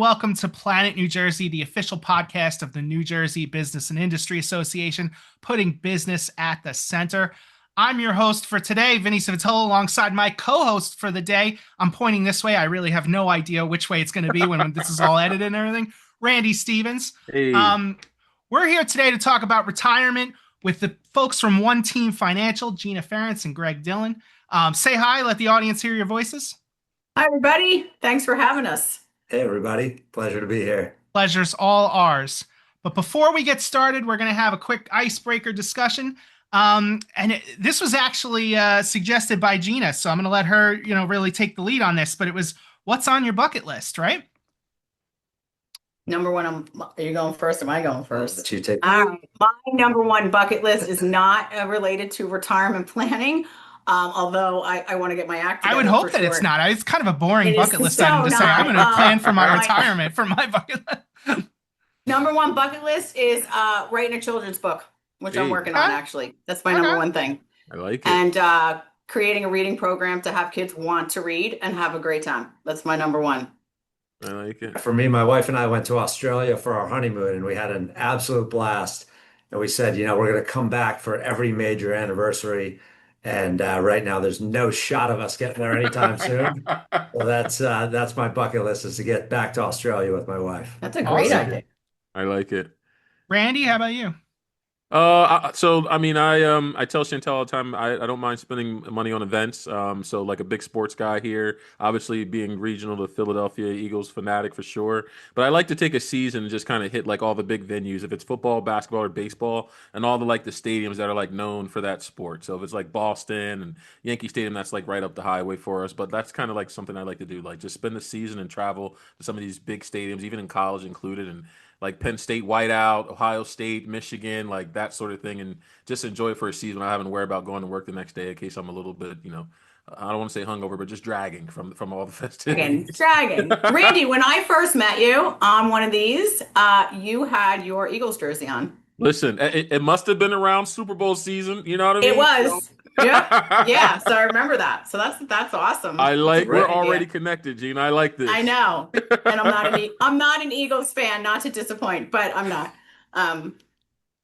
welcome to Planet New Jersey, the official podcast of the New Jersey Business and Industry Association, putting business at the center. I'm your host for today, Vinnie Civitillo, alongside my co-host for the day. I'm pointing this way. I really have no idea which way it's going to be when this is all edited and everything. Randy Stevens. Hey. We're here today to talk about retirement with the folks from OneTeam Financial, Gina, Ference, and Greg Dillon. Say hi. Let the audience hear your voices. Hi, everybody. Thanks for having us. Hey, everybody. Pleasure to be here. Pleasure's all ours. But before we get started, we're going to have a quick icebreaker discussion. This was actually suggested by Gina, so I'm going to let her, really take the lead on this. But it was, what's on your bucket list, right? Number one, are you going first? Am I going first? You take. My number one bucket list is not related to retirement planning. Although I want to get my act together. I would hope that it's not. It's kind of a boring bucket list item to say, I'm going to plan for my retirement for my bucket list. Number one bucket list is writing a children's book, which I'm working on, actually. That's my number one thing. I like it. And creating a reading program to have kids want to read and have a great time. That's my number one. I like it. For me, my wife and I went to Australia for our honeymoon, and we had an absolute blast. And we said, we're going to come back for every major anniversary. And right now, there's no shot of us getting there anytime soon. Well, that's my bucket list, is to get back to Australia with my wife. That's a great idea. I like it. Randy, how about you? I tell Chantel all the time, I don't mind spending money on events. So like a big sports guy here, obviously being regional to Philadelphia Eagles fanatic for sure. But I like to take a season and just kind of hit like all the big venues, if it's football, basketball, or baseball, and all the stadiums that are like known for that sport. So if it's like Boston and Yankee Stadium, that's like right up the highway for us. But that's kind of like something I like to do, like just spend the season and travel to some of these big stadiums, even in college included, and like Penn State whiteout, Ohio State, Michigan, like that sort of thing, and just enjoy it for a season. I haven't worry about going to work the next day in case I'm a little bit, I don't want to say hungover, but just dragging from all the festivities. Dragging. Randy, when I first met you on one of these, you had your Eagles jersey on. Listen, it must have been around Super Bowl season. You know what I mean? It was. Yep. Yeah. So I remember that. So that's awesome. We're already connected, Gina. I like this. I know. And I'm not an Eagles fan, not to disappoint, but I'm not.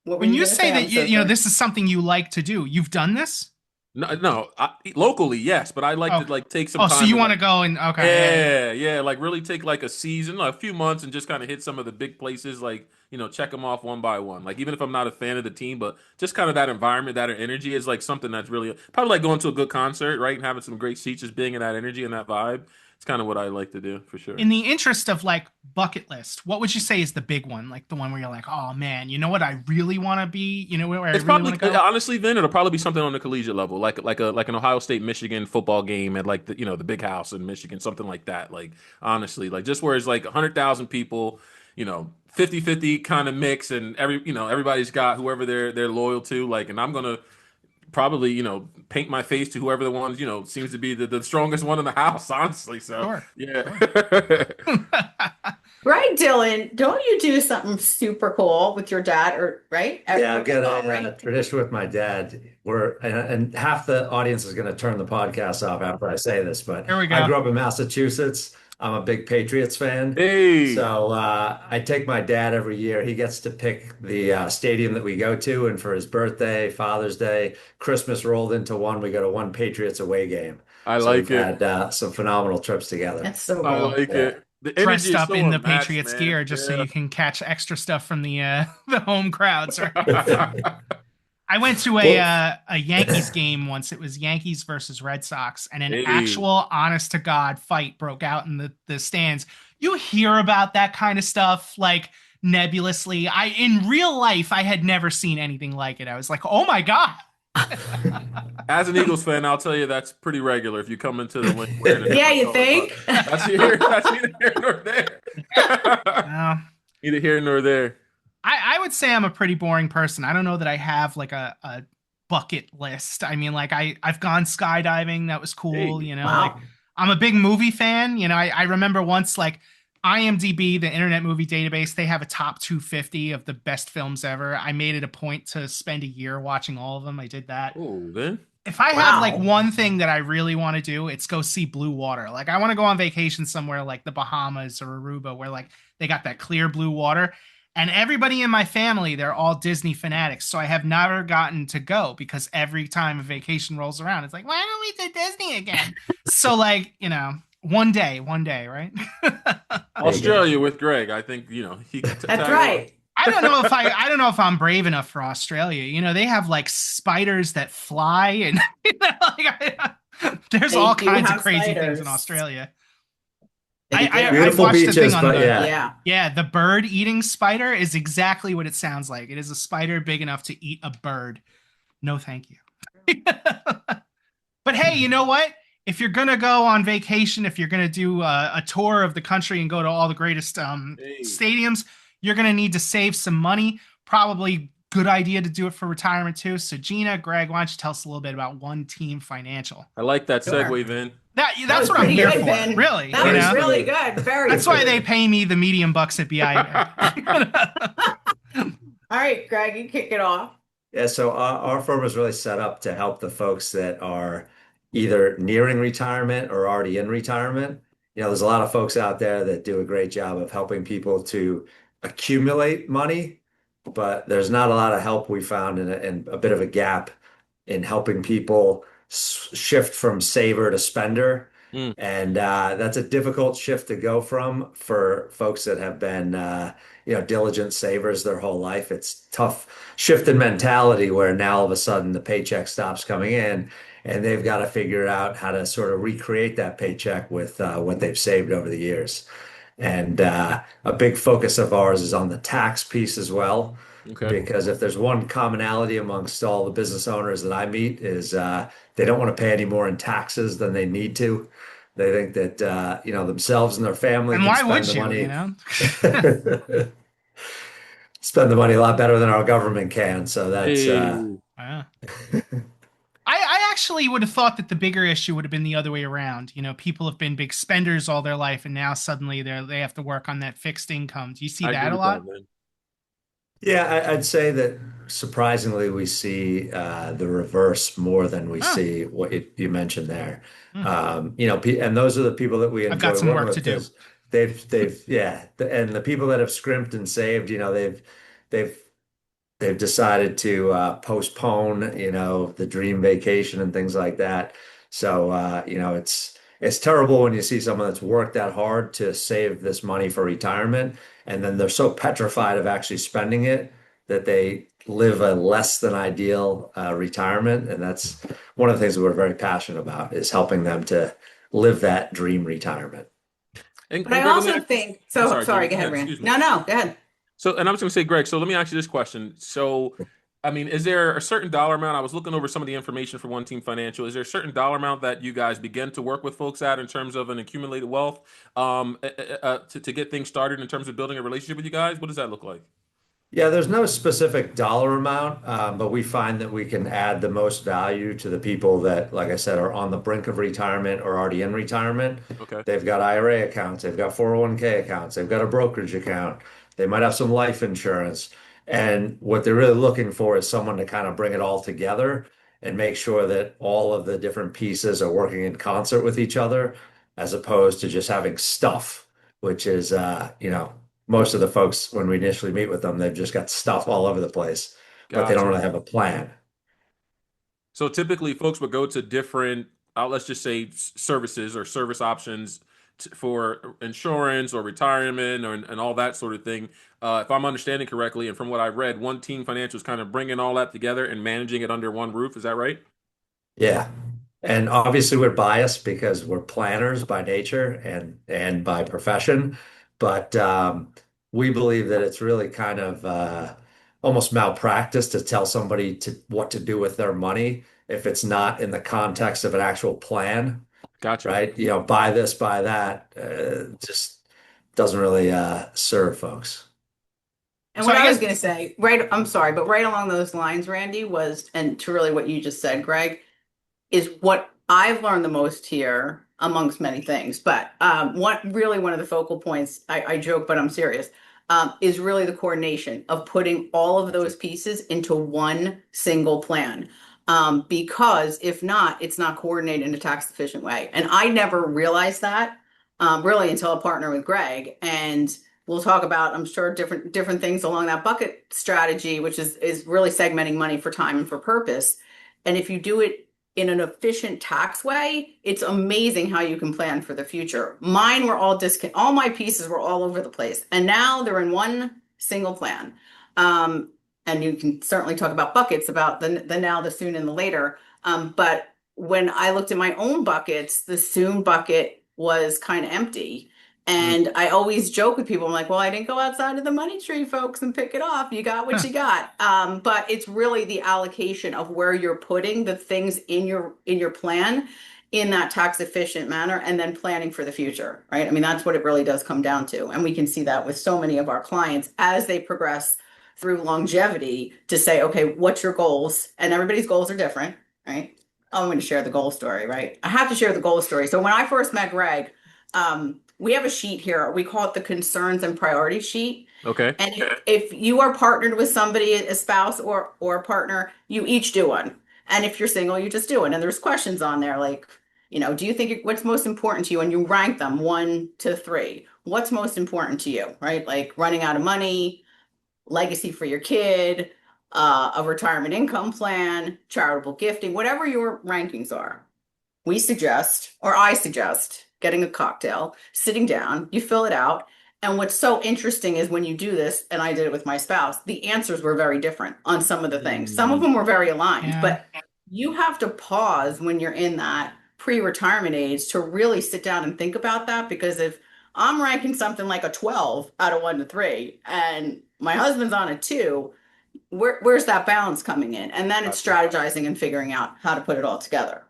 When you say that this is something you like to do, you've done this? No, locally, yes, but I like to take some time. So you want to go and Yeah, like really take like a season, a few months, and just kind of hit some of the big places, like check them off one by one. Like even if I'm not a fan of the team, but just kind of that environment, that energy is like something that's really probably like going to a good concert, right, and having some great seats, just being in that energy and that vibe. It's kind of what I like to do for sure. In the interest of like bucket list, what would you say is the big one? Like the one where you're like, oh man, you know what I really want to be? Where I it's really probably go? Honestly, Vin, it'll probably be something on the collegiate level, like an Ohio State Michigan football game at like the the big house in Michigan, something like that. Like honestly, like just where it's like 100,000 people, 50-50 kind of mix, and everybody's got whoever they're loyal to. Like, and I'm gonna probably paint my face to whoever the one seems to be the strongest one in the house, honestly. So sure. Yeah. Right, Dillon, don't you do something super cool with your dad, or right? Yeah, I've got a tradition with my dad. And half the audience is going to turn the podcast off after I say this, but here we go. I grew up in Massachusetts. I'm a big Patriots fan. Hey. So I take my dad every year. He gets to pick the stadium that we go to. And for his birthday, Father's Day, Christmas rolled into one, we go to one Patriots away game. We've had some phenomenal trips together. That's so cool. I like it. Dressed up in the Patriots gear just so you can catch extra stuff from the home crowds. Right? I went to a Yankees game once. It was Yankees versus Red Sox, and an actual honest to God fight broke out in the stands. You hear about that kind of stuff like nebulously. In real life, I had never seen anything like it. I was like, oh my God. As an Eagles fan, I'll tell you that's pretty regular if you come into the link. Yeah, you think? That's neither here nor there. Neither here nor there. I would say I'm a pretty boring person. I don't know that I have like a bucket list. I mean, like I've gone skydiving. That was cool. Hey, wow. Like I'm a big movie fan. I remember once like IMDb, the Internet Movie Database, they have a top 250 of the best films ever. I made it a point to spend a year watching all of them. I did that. Oh, then if I have like Wow. one thing that I really want to do, it's go see blue water. Like I want to go on vacation somewhere like the Bahamas or Aruba where like they got that clear blue water. And everybody in my family, they're all Disney fanatics. So I have never gotten to go because every time a vacation rolls around, it's like, why don't we do Disney again? So like, one day, right? There you go. Australia with Greg. I think he can That's tag along. right. I don't know if I'm brave enough for Australia. They have like spiders that fly and there's They all do kinds of have crazy things in spiders. Australia. They do. I Beautiful watched the thing beaches, on but the yeah. yeah, the bird eating spider is exactly what it sounds like. It is a spider big enough to eat a bird. No, thank you. But hey, you know what? If you're gonna go on vacation, if you're gonna do a tour of the country and go to all the greatest Hey, stadiums, you're gonna need to save some money. Probably good idea to do it for retirement too. So Gina, Greg, why don't you tell us a little bit about OneTeam Financial? I like that Sure. segue, Vin. That That's was what I'm pretty here good, for, Vin. really. That was really good. Very That's why good. they pay me the medium bucks at BIA. All right, Greg, you kick it off. Yeah, so our firm is really set up to help the folks that are either nearing retirement or already in retirement. There's a lot of folks out there that do a great job of helping people to accumulate money, but there's not a lot of help we found in a bit of a gap in helping people shift from saver to spender. Mm, And that's a difficult shift to go from for folks that have been, diligent savers their whole life. It's tough shift in mentality where now all of a sudden the paycheck stops coming in and they've got to figure out how to sort of recreate that paycheck with what they've saved over the years. And a big focus of ours is on the tax piece as well. okay. Because if there's one commonality amongst all the business owners that I meet is they don't want to pay any more in taxes than they need to. They think that themselves and their family And can why spend would the you, money spend the money a lot better than our government can. So that's Hey, Wow. I actually would have thought that the bigger issue would have been the other way around. People have been big spenders all their life, and now suddenly they have to work on that fixed income. Do you see I agree that a with that, lot? man. Yeah, I'd say that surprisingly we see the reverse more than we Oh, see what you mentioned there. hmm. And those are the people that we I've got enjoy some working work to with do. because and the people that have scrimped and saved, they've they've decided to postpone, the dream vacation and things like that. So it's terrible when you see someone that's worked that hard to save this money for retirement, and then they're so petrified of actually spending it that they live a less than ideal retirement. And that's one of the things that we're very passionate about is helping them to live that dream retirement. But And I Greg, let me also ask, think I'm so. sorry, Sorry, Gina. go Go ahead, ahead. Rand. Excuse me. No, go ahead. So, and I was going to say, Greg, so let me ask you this question. So, I mean, is there a certain dollar amount? I was looking over some of the information for One Team Financial. Is there a certain dollar amount that you guys begin to work with folks at in terms of an accumulated wealth to get things started in terms of building a relationship with you guys? What does that look like? Yeah, there's no specific dollar amount, but we find that we can add the most value to the people that, like I said, are on the brink of retirement or already in retirement. Okay, They've got IRA accounts, they've got 401k accounts, they've got a brokerage account, they might have some life insurance. And what they're really looking for is someone to kind of bring it all together and make sure that all of the different pieces are working in concert with each other, as opposed to just having stuff, which is, most of the folks, when we initially meet with them, they've just got stuff all over the place, but they don't gotcha. really have a plan. So typically, folks would go to different, let's just say, services or service options for insurance or retirement and all that sort of thing. If I'm understanding correctly, and from what I read, One Team Financial is kind of bringing all that together and managing it under one roof. Is that right? Yeah. And obviously we're biased because we're planners by nature and by profession, but we believe that it's really kind of almost malpractice to tell somebody to what to do with their money if it's not in the context of an actual plan, Gotcha. right? Buy this, buy that, just doesn't really serve folks. And So what I I was guess going to say, right, I'm sorry, but right along those lines, Randy, was, and to really what you just said, Greg, is what I've learned the most here, amongst many things. But one of the focal points, I joke, but I'm serious, is really the coordination of putting all of Gotcha. those pieces into one single plan. because if not, it's not coordinated in a tax efficient way. And I never realized that really until I partnered with Greg. And we'll talk about, I'm sure, different things along that bucket strategy, which is really segmenting money for time and for purpose. And if you do it in an efficient tax way, it's amazing how you can plan for the future. Mine were all my pieces were all over the place, and now they're in one single plan. And you can certainly talk about buckets, about the now, the soon, and the later. But when I looked at my own buckets, the soon bucket was kind of empty. And I always joke with people, I'm like, well, I didn't go outside of the money tree, folks, and pick it off. You got what you got. But it's really the allocation of where you're putting the things in your plan in that tax efficient manner, and then planning for the future, right? I mean, that's what it really does come down to. And we can see that with so many of our clients as they progress through longevity to say, okay, what's your goals? And everybody's goals are different, right? I'm going to share the goal story, right? I have to share the goal story. So when I first met Greg, we have a sheet here. We call it the concerns and priority sheet. Okay. And if you are partnered with somebody, a spouse or a partner, you each do one. And if you're single, you just do it. And there's questions on there like, do you think what's most important to you? And you rank them 1 to 3. What's most important to you, right? Like running out of money, legacy for your kid, a retirement income plan, charitable gifting, whatever your rankings are. I suggest getting a cocktail, sitting down, you fill it out. And what's so interesting is when you do this, and I did it with my spouse, the answers were very different on some of the things. Some of them were very aligned, but you have to pause when you're in that pre-retirement age to really sit down and think about that. Because if I'm ranking something like a 12 out of 1 to 3, and my husband's on a 2, where's that balance coming in? And then it's strategizing and figuring out how to put it all together.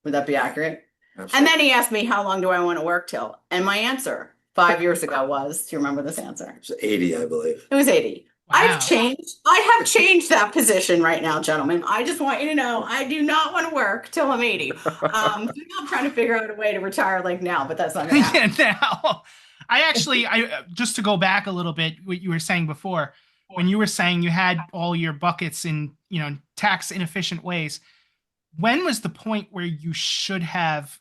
Would that be accurate? Absolutely. And then he asked me, how long do I want to work till? And my answer 5 years ago was, do you remember this answer? It's 80, I believe. It was 80. Wow. I have changed that position right now, gentlemen. I just want you to know I do not want to work till I'm 80. I'm not trying to figure out a way to retire like now, but that's not going to happen. Yeah, now. I just to go back a little bit, what you were saying before, when you were saying you had all your buckets in, tax inefficient ways, when was the point where you should have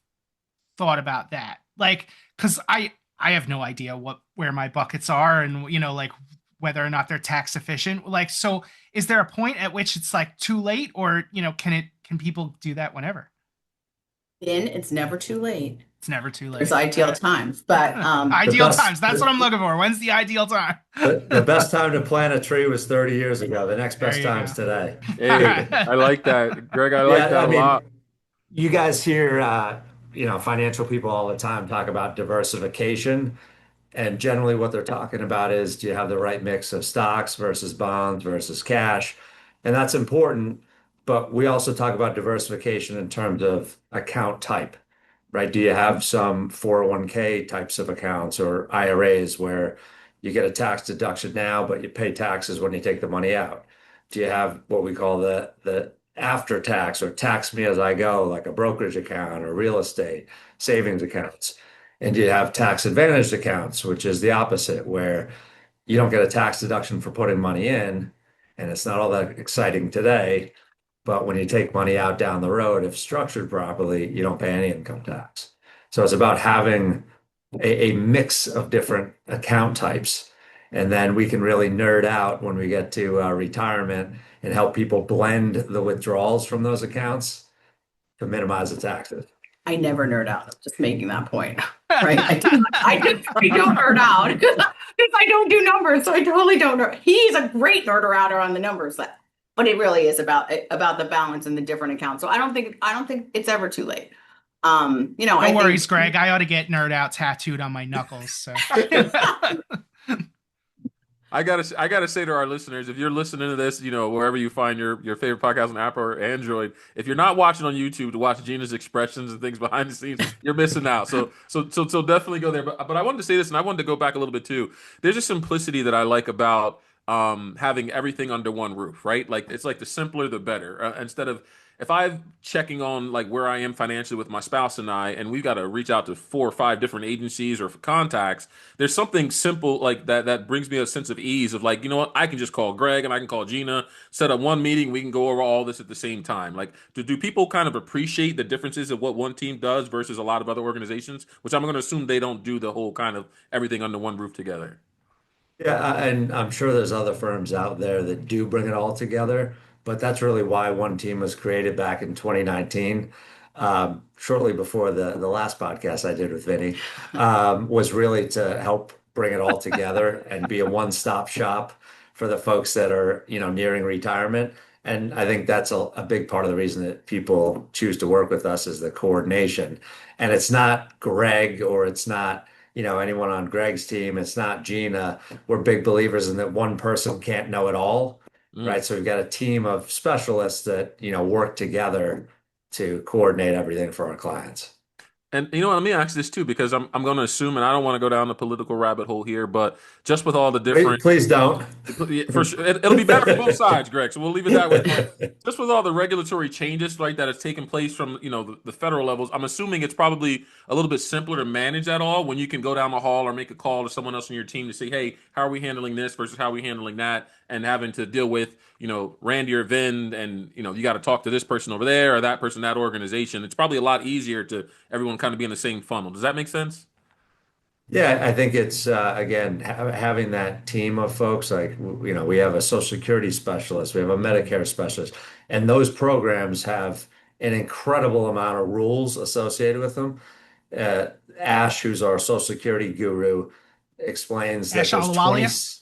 thought about that? Like, because I have no idea where my buckets are and, like whether or not they're tax efficient. Like, so is there a point at which it's like too late, or, can people do that whenever? It's never too late. It's never too late. There's ideal times, but ideal times. That's what I'm looking for. When's the ideal time? The best time to plant a tree was 30 years ago. The next best time is today. Hey, I like that, Greg. I like that a lot. You guys hear, financial people all the time talk about diversification. And generally what they're talking about is, do you have the right mix of stocks versus bonds versus cash? And that's important. But we also talk about diversification in terms of account type, right? Do you have some 401k types of accounts or IRAs where you get a tax deduction now, but you pay taxes when you take the money out? Do you have what we call the after tax or tax me as I go, like a brokerage account or real estate savings accounts? And you have tax advantaged accounts, which is the opposite, where you don't get a tax deduction for putting money in, and it's not all that exciting today. But when you take money out down the road, if structured properly, you don't pay any income tax. So it's about having a mix of different account types. And then we can really nerd out when we get to retirement and help people blend the withdrawals from those accounts to minimize the taxes. I never nerd out. Just making that point, right? I don't nerd out because I don't do numbers, so I totally don't nerd. He's a great nerder outer on the numbers, but it really is about the balance and the different accounts. So I don't think it's ever too late. No worries, Greg. I ought to get nerd out tattooed on my knuckles. So. I gotta say to our listeners, if you're listening to this, wherever you find your favorite podcast on Apple or Android, if you're not watching on YouTube to watch Gina's expressions and things behind the scenes, you're missing out. So definitely go there. But I wanted to say this, and I wanted to go back a little bit too. There's a simplicity that I like about having everything under one roof, right? Like it's like the simpler the better. Instead of if I'm checking on like where I am financially with my spouse and we've got to reach out to 4 or 5 different agencies or contacts, there's something simple like that brings me a sense of ease of like, you know what, I can just call Greg and I can call Gina, set up one meeting, we can go over all this at the same time. Like, do people kind of appreciate the differences of what one team does versus a lot of other organizations, which I'm going to assume they don't do the whole kind of everything under one roof together. Yeah, and I'm sure there's other firms out there that do bring it all together, but that's really why One Team was created back in 2019, shortly before the last podcast I did with Vinnie, was really to help bring it all together and be a one-stop shop for the folks that are, nearing retirement. And I think that's a big part of the reason that people choose to work with us is the coordination. And it's not Greg or it's not, anyone on Greg's team. It's not Gina. We're big believers in that one person can't know it all, Mm. right? So we've got a team of specialists that, work together to coordinate everything for our clients. And you know what? Let me ask this too, because I'm going to assume, and I don't want to go down the political rabbit hole here, but just with all the different Please don't. yeah, for sure, it'll be better for both sides, Greg. So we'll leave it that way. But just with all the regulatory changes, right, that has taken place from the federal levels, I'm assuming it's probably a little bit simpler to manage that all when you can go down the hall or make a call to someone else on your team to say, hey, how are we handling this versus how are we handling that, and having to deal with Randy or Vin, and you got to talk to this person over there or that person, that organization. It's probably a lot easier to everyone kind of be in the same funnel. Does that make sense? Yeah, I think it's again having that team of folks like we have a Social Security specialist, we have a Medicare specialist, and those programs have an incredible amount of rules associated with them. Uh, Ash, who's our Social Security guru, explains that Ash there's 20. Alawalia.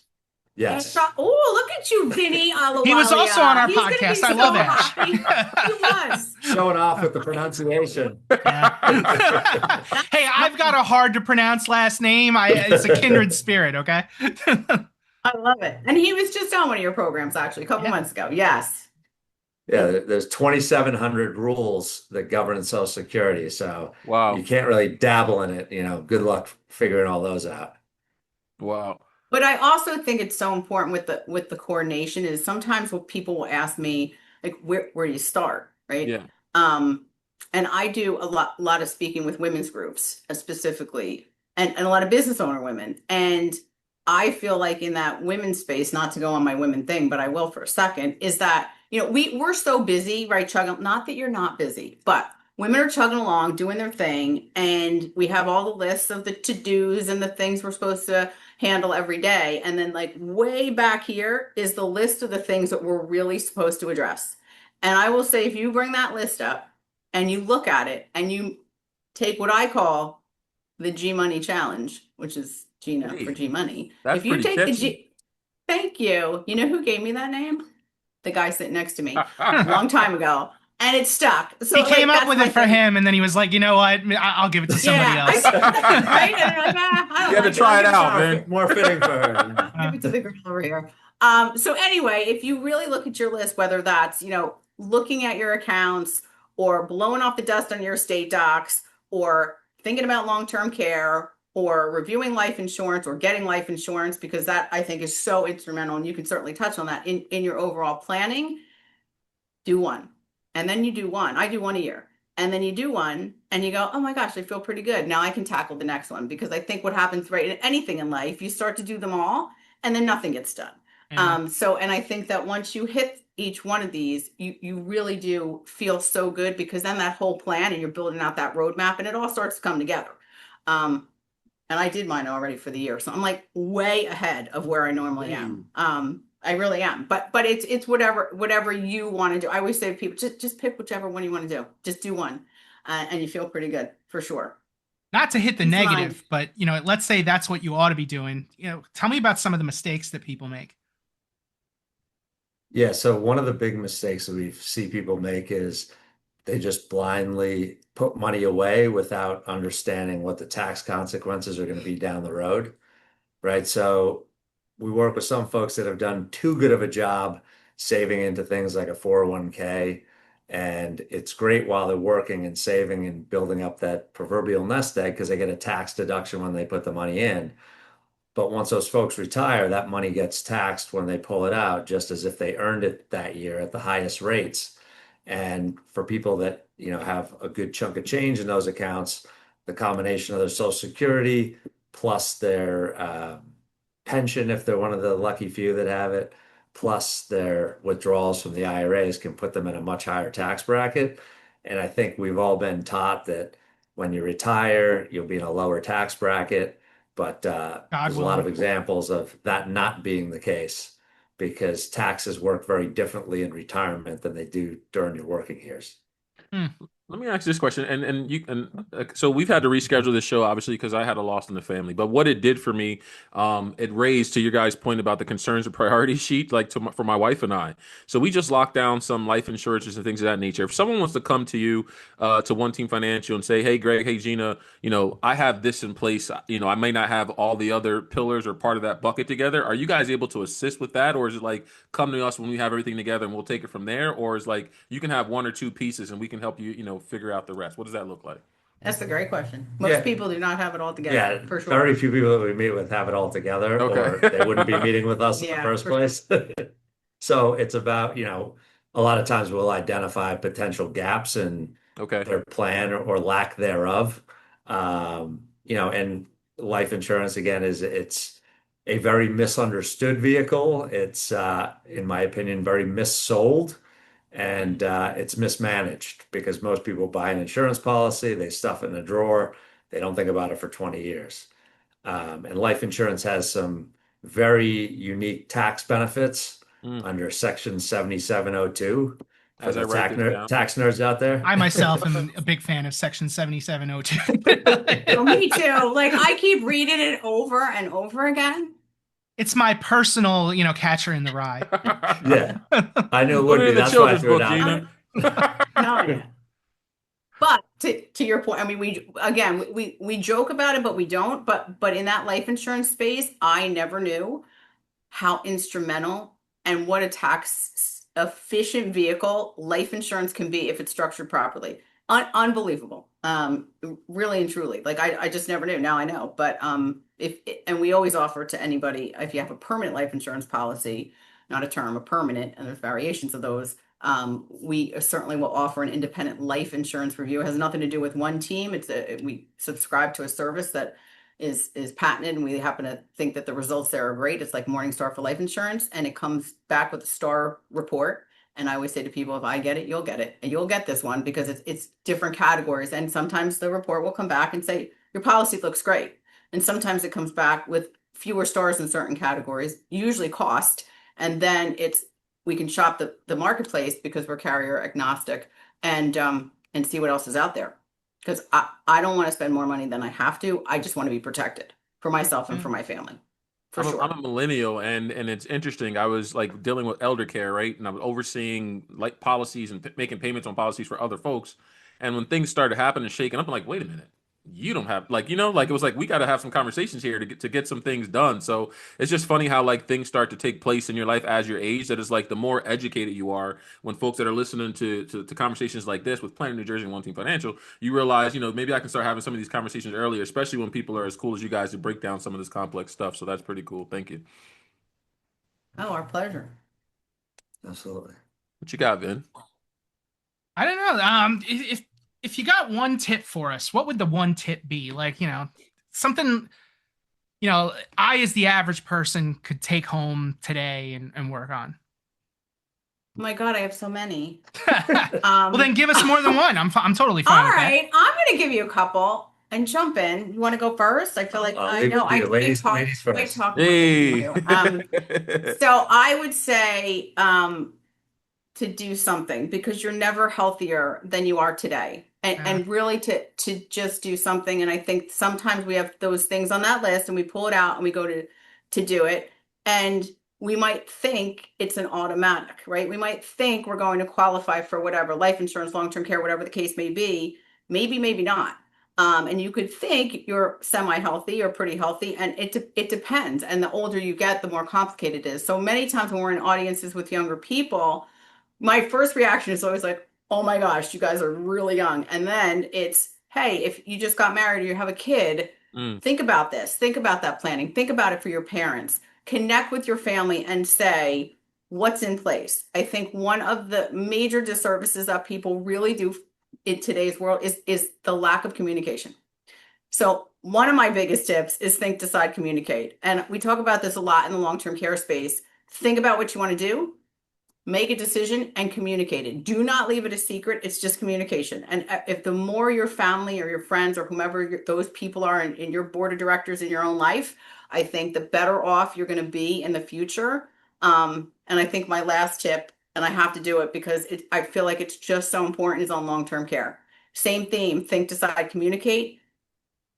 Yes. Oh, look at you, Vinny He was also on Alawalia. our He's gonna be podcast. I so love Ash. happy. He was. Showing off with the pronunciation. Yeah. Hey, I've got a hard to pronounce last name. It's a kindred spirit, okay? I love it. And he was just on one of your programs actually a couple Yeah. months ago. Yes. Yeah, there's 2,700 rules that govern Social Security, so you Wow. can't really dabble in it. Good luck figuring all those out. Wow. But I also think it's so important with the coordination is sometimes what people will ask me, like, where do you start, right? Yeah. Um, and I do a lot of speaking with women's groups specifically, and a lot of business owner women. And I feel like in that women's space, not to go on my women thing, but I will for a second, is that we're so busy, right? Chugging, not that you're not busy, but women are chugging along, doing their thing, and we have all the lists of the to-dos and the things we're supposed to handle every day. And then like way back here is the list of the things that we're really supposed to address. And I will say, if you bring that list up and you look at it and you take what I call the G Money Challenge, which is Gina for Hey, G Money. that's If you pretty take the catchy. G, thank you. You know who gave me that name? The guy sitting next to me a long time ago. And it stuck. So He like came up that's with my it for thing. him, and then he was like, you know what? I'll give it to somebody Yeah, else. right? And they're like, I don't You had to like try it I'll out, give it man. More fitting for her. give it to the girl over here. So anyway, if you really look at your list, whether that's, looking at your accounts or blowing off the dust on your estate docs or thinking about long-term care or reviewing life insurance or getting life insurance, because that I think is so instrumental, and you can certainly touch on that in your overall planning, do one. And then you do one. I do one a year. And then you do one and you go, oh my gosh, I feel pretty good. Now I can tackle the next one, because I think what happens right in anything in life, you start to do them all and then nothing gets done. Yeah. And I think that once you hit each one of these, you really do feel so good, because then that whole plan and you're building out that roadmap and it all starts to come together. And I did mine already for the year. So I'm like way ahead of where I normally am. I really am. But it's whatever you want to do. I always say to people, just pick whichever one you want to do. Just do one. And you feel pretty good for sure. Not to hit the Peace of negative, but let's say that's what you ought to be doing. Tell me about some of the mistakes that people make. Yeah, so one of the big mistakes that we see people make is they just blindly put money away without understanding what the tax consequences are going to be down the road, right? So we work with some folks that have done too good of a job saving into things like a 401k, and it's great while they're working and saving and building up that proverbial nest egg because they get a tax deduction when they put the money in. But once those folks retire, that money gets taxed when they pull it out, just as if they earned it that year at the highest rates. And for people that, have a good chunk of change in those accounts, the combination of their Social Security plus their pension, if they're one of the lucky few that have it, plus their withdrawals from the IRAs can put them in a much higher tax bracket. And I think we've all been taught that when you retire, you'll be in a lower tax bracket. But God there's a lot of willing. examples of that not being the case because taxes work very differently in retirement than they do during your working years. Hmm. Let me ask this question, so we've had to reschedule this show obviously because I had a loss in the family. But what it did for me, it raised to your guys' point about the concerns and priority sheet, like for my wife and I. So we just locked down some life insurances and things of that nature. If someone wants to come to you, to OneTeam Financial and say, "Hey, Greg, hey Gina, I have this in place. I may not have all the other pillars or part of that bucket together. Are you guys able to assist with that, or is it like come to us when we have everything together and we'll take it from there, or is like you can have one or two pieces and we can help you, figure out the rest? What does that look like?" That's a great question. Most Yeah. people do not have it all together, Yeah, for very sure. few people that we meet with have it all together, Okay. or they wouldn't be meeting with us in the Yeah, first for sure. place. So it's about, a lot of times we'll identify potential gaps in Okay. their plan or lack thereof. And life insurance again it's a very misunderstood vehicle. It's in my opinion very missold and it's mismanaged because most people buy an insurance policy, they stuff it in a drawer, they don't think about it for 20 years. And life insurance has some very unique tax benefits Mm. under Section 7702 for As I the write this down. tax nerds out there. I myself am a big fan of Section 7702. Oh, me too. Like I keep reading it over and over again. It's my personal, catcher in the rye. Yeah, I knew it Put would it be. in the That's why I children's threw it book, out Gina. there. No, yeah. But to your point, I mean, we joke about it, but we don't. But in that life insurance space, I never knew how instrumental and what a tax efficient vehicle life insurance can be if it's structured properly. Unbelievable. Really and truly. Like I just never knew. Now I know. But if and we always offer to anybody if you have a permanent life insurance policy, not a term, a permanent, and there's variations of those. We certainly will offer an independent life insurance review. It has nothing to do with OneTeam. We subscribe to a service that is patented, and we happen to think that the results there are great. It's like Morningstar for life insurance, and it comes back with a star report. And I always say to people, if I get it, you'll get it, and you'll get this one because it's different categories. And sometimes the report will come back and say your policy looks great, and sometimes it comes back with fewer stars in certain categories, usually cost, and then we can shop the marketplace because we're carrier agnostic and see what else is out there. Because I don't want to spend more money than I have to. I just want to be protected for myself and for my family, for sure. I'm a millennial, and it's interesting. I was like dealing with elder care, right? And I was overseeing like policies and making payments on policies for other folks. And when things started happening and shaking up, I'm like, wait a minute, you don't have like like it was like we got to have some conversations here to get some things done. So it's just funny how like things start to take place in your life as your age. That is like the more educated you are, when folks that are listening to conversations like this with Planet New Jersey and OneTeam Financial, you realize, maybe I can start having some of these conversations earlier, especially when people are as cool as you guys to break down some of this complex stuff. So that's pretty cool. Thank you. Oh, our pleasure. Absolutely. What you got, Vin? I don't know. If you got one tip for us, what would the one tip be? Like, something, I as the average person could take home today and work on. Oh my God, I have so many. Well, then give us more than one. I'm totally fine All with that. right, I'm going to give you a couple and jump in. You want to go first? I feel like I'll I leave it know to you. Ladies I first. talk more than Hey. you do. So I would say to do something because you're never healthier than you are today. And really to just do something. And I think sometimes we have those things on that list and we pull it out and we go to do it. And we might think it's an automatic, right? We might think we're going to qualify for whatever life insurance, long-term care, whatever the case may be. Maybe not. And you could think you're semi-healthy or pretty healthy, and it depends. And the older you get, the more complicated it is. So many times when we're in audiences with younger people, my first reaction is always like, oh my gosh, you guys are really young. And then it's, hey, if you just got married or you have a kid, think about this. Think about that planning. Think about it for your parents. Connect with your family and say, what's in place. I think one of the major disservices that people really do in today's world is the lack of communication. So one of my biggest tips is think, decide, communicate. And we talk about this a lot in the long-term care space. Think about what you want to do, make a decision, and communicate it. Do not leave it a secret. It's just communication. And if the more your family or your friends or whomever those people are in your board of directors in your own life, I think the better off you're going to be in the future. And I think my last tip, and I have to do it because I feel like it's just so important, is on long-term care. Same theme, think, decide, communicate.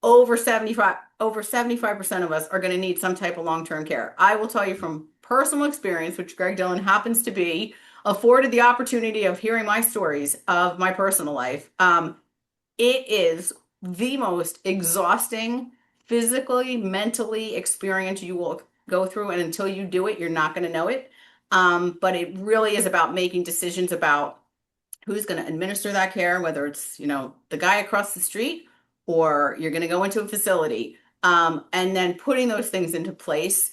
Over 75% of us are going to need some type of long-term care. I will tell you from personal experience, which Greg Dillon happens to be afforded the opportunity of hearing my stories of my personal life. It is the most exhausting physically, mentally experience you will go through. And until you do it, you're not going to know it. But it really is about making decisions about who's going to administer that care, whether it's, the guy across the street or you're going to go into a facility. And then putting those things into place,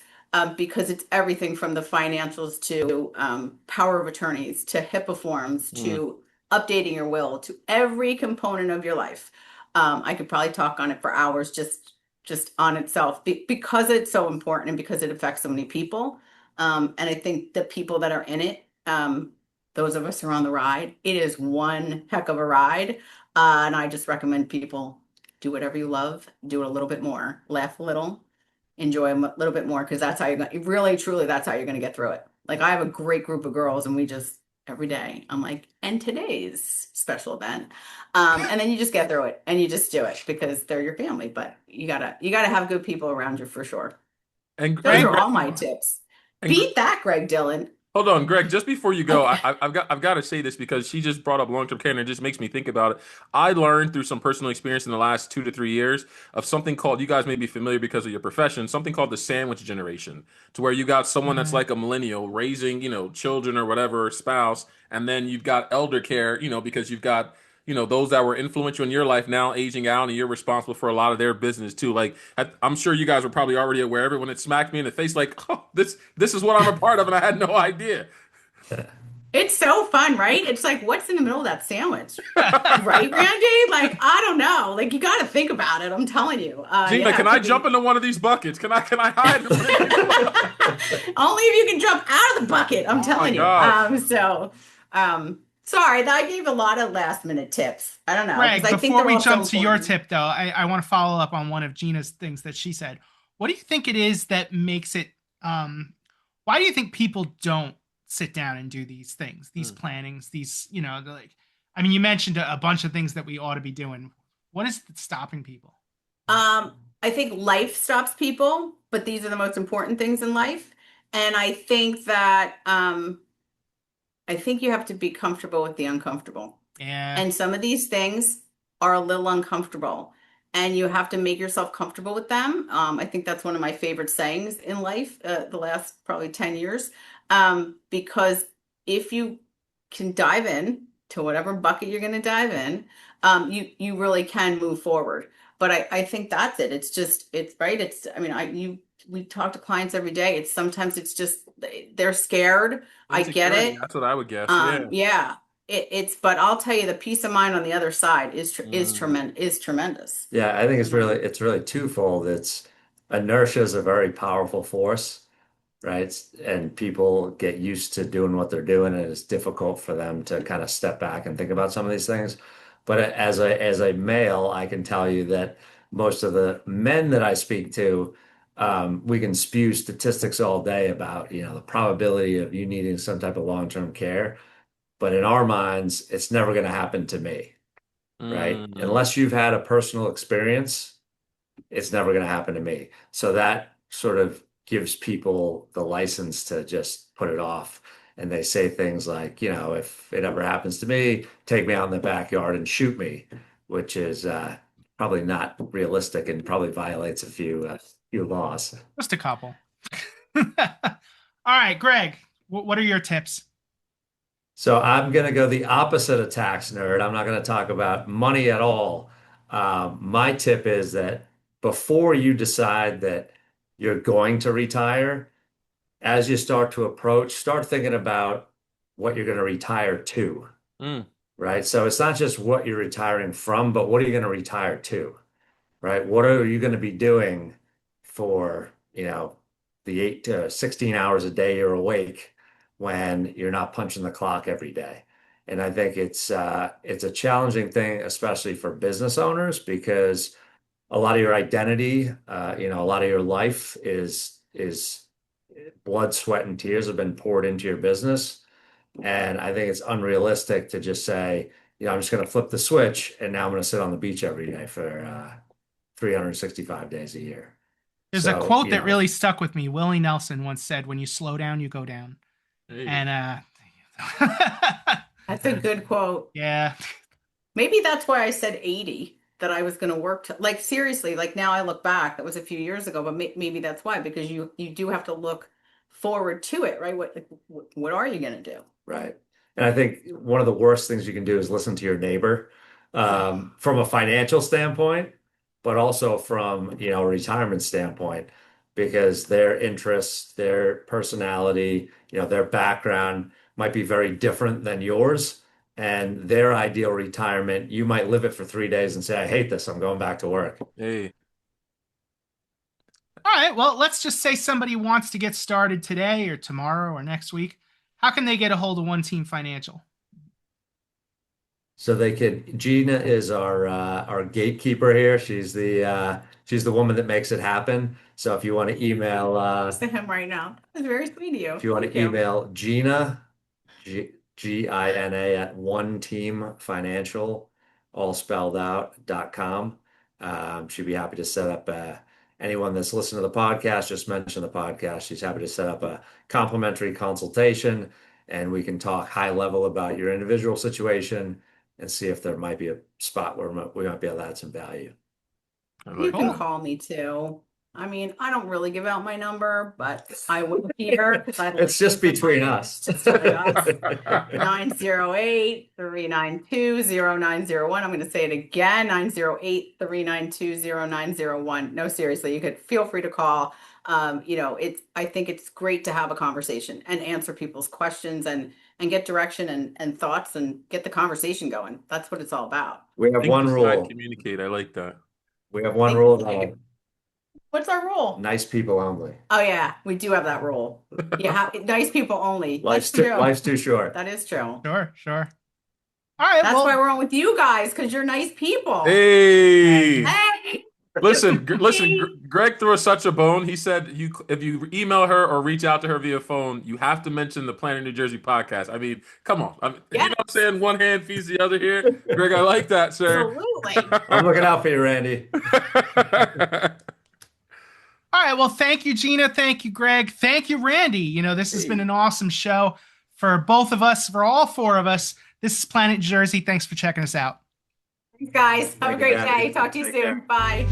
because it's everything from the financials to power of attorneys to HIPAA forms to updating your will to every component of your life. I could probably talk on it for hours just on itself because it's so important and because it affects so many people. And I think the people that are in it, those of us who are on the ride, it is one heck of a ride. And I just recommend people do whatever you love, do it a little bit more, laugh a little, enjoy a little bit more, because that's how you're going to really, truly, that's how you're going to get through it. Like I have a great group of girls and we just, every day, I'm like, and today's special event. And then you just get through it and you just do it because they're your family, but you gotta have good people around you for sure. And Those are Greg, all my tips. and Beat that, Greg Dillon. hold on, Greg. Just before you go, I've got to say this because she just brought up long-term care, and it just makes me think about it. I learned through some personal experience in the last 2 to 3 years of something called, you guys may be familiar because of your profession, something called the sandwich generation, to where you got someone that's like a millennial raising, children or whatever, spouse, and then you've got elder care, because you've got those that were influential in your life now aging out, and you're responsible for a lot of their business too. Like I'm sure you guys were probably already aware of it when it smacked me in the face, like, oh, this is what I'm a part of, and I had no idea. It's so fun, right? It's like, what's in the middle of that sandwich? Right, Randy? Like, I don't know. Like, you got to think about it. I'm telling you. Gina, Yeah, can it I could jump into one of these buckets? Can I hide? only if you can jump out of the bucket. I'm Oh my telling you. gosh. Sorry, that I gave a lot of last minute tips. I don't know because Greg, I think before they're we all so jump to your important. tip, though, I want to follow up on one of Gina's things that she said. What do you think it is that makes it? Why do you think people don't sit down and do these things, these plannings, these, like, I mean, you mentioned a bunch of things that we ought to be doing. What is stopping people? I think life stops people, but these are the most important things in life. And I think you have to be comfortable with the uncomfortable. Yeah. And some of these things are a little uncomfortable, and you have to make yourself comfortable with them. I think that's one of my favorite sayings in life, the last probably 10 years. Because if you can dive in to whatever bucket you're going to dive in, you really can move forward. But I think that's it. It's right. I mean, we talk to clients every day. Sometimes it's just they're scared. I get Insecurity, it. that's what I would guess. Yeah. Yeah, but I'll tell you, the peace of mind on the other side Mm. is tremendous. Yeah, I think it's really twofold. It's inertia is a very powerful force, right? And people get used to doing what they're doing, and it's difficult for them to kind of step back and think about some of these things. But as a male, I can tell you that most of the men that I speak to, we can spew statistics all day about, the probability of you needing some type of long-term care. But in our minds, it's never going to happen to me, right? Mm. Unless you've had a personal experience, it's never going to happen to me. So that sort of gives people the license to just put it off. And they say things like, if it ever happens to me, take me out in the backyard and shoot me, which is probably not realistic and probably violates a few laws. Just a couple. All right, Greg, what are your tips? So I'm going to go the opposite of tax nerd. I'm not going to talk about money at all. My tip is that before you decide that you're going to retire, as you start to approach, start thinking about what you're going to retire to, Mm. right? So it's not just what you're retiring from, but what are you going to retire to, right? What are you going to be doing for, the 8 to 16 hours a day you're awake when you're not punching the clock every day? And I think it's a challenging thing, especially for business owners, because a lot of your identity, a lot of your life is blood, sweat, and tears have been poured into your business. And I think it's unrealistic to just say, I'm just going to flip the switch and now I'm going to sit on the beach every day for 365 days a year. There's a So, quote that really stuck with me. Willie Nelson once said, "When you slow down, you go down." Hey. And That's a good quote. yeah. Maybe that's why I said 80, that I was going to work to, like, seriously, like now I look back, that was a few years ago, but maybe that's why, because you do have to look forward to it, right? What are you going to do? Right. And I think one of the worst things you can do is listen to your neighbor, from a financial standpoint, but also from, a retirement standpoint, because their interests, their personality, their background might be very different than yours. And their ideal retirement, you might live it for 3 days and say, I hate this, I'm going back to work. Hey. All right. Well, let's just say somebody wants to get started today or tomorrow or next week. How can they get a hold of OneTeam Financial? So Gina is our gatekeeper here. She's the woman that makes it happen. So if you want to email To him right now. It's very sweet of you. if you want Thank to you. email Gina, Gina at OneTeamFinancial, all spelled out.com. She'd be happy to set up anyone that's listening to the podcast, just mention the podcast. She's happy to set up a complimentary consultation and we can talk high level about your individual situation and see if there might be a spot where we might be able to add some value. You can Cool. call me too. I mean, I don't really give out my number, but I will here. It's just between us. 908-392-0901. I'm going to say it again, 908-392-0901. No, seriously, you could feel free to call. I think it's great to have a conversation and answer people's questions and get direction and thoughts and get the conversation going. That's what it's all about. We have one rule. Communicate. I like that. We have one rule. What's our rule? Nice people only. Oh yeah, we do have that rule. Nice people only. That's true. Life's too short. That is true. Sure. All right. That's why we're on with you guys, because you're nice people. Hey. Hey. Listen. Greg threw us such a bone. He said if you email her or reach out to her via phone, you have to mention the Planet New Jersey podcast. I mean, come on. You know what I'm saying? One hand feeds the other here. Greg, I like that, sir. Absolutely. I'm looking out for you, Randy. All right. Well, thank you, Gina. Thank you, Greg. Thank you, Randy. This has been an awesome show for both of us, for all four of us. This is Planet Jersey. Thanks for checking us out. Thanks, guys. Have a great Thank you, day. Talk to you Take soon. care. Bye.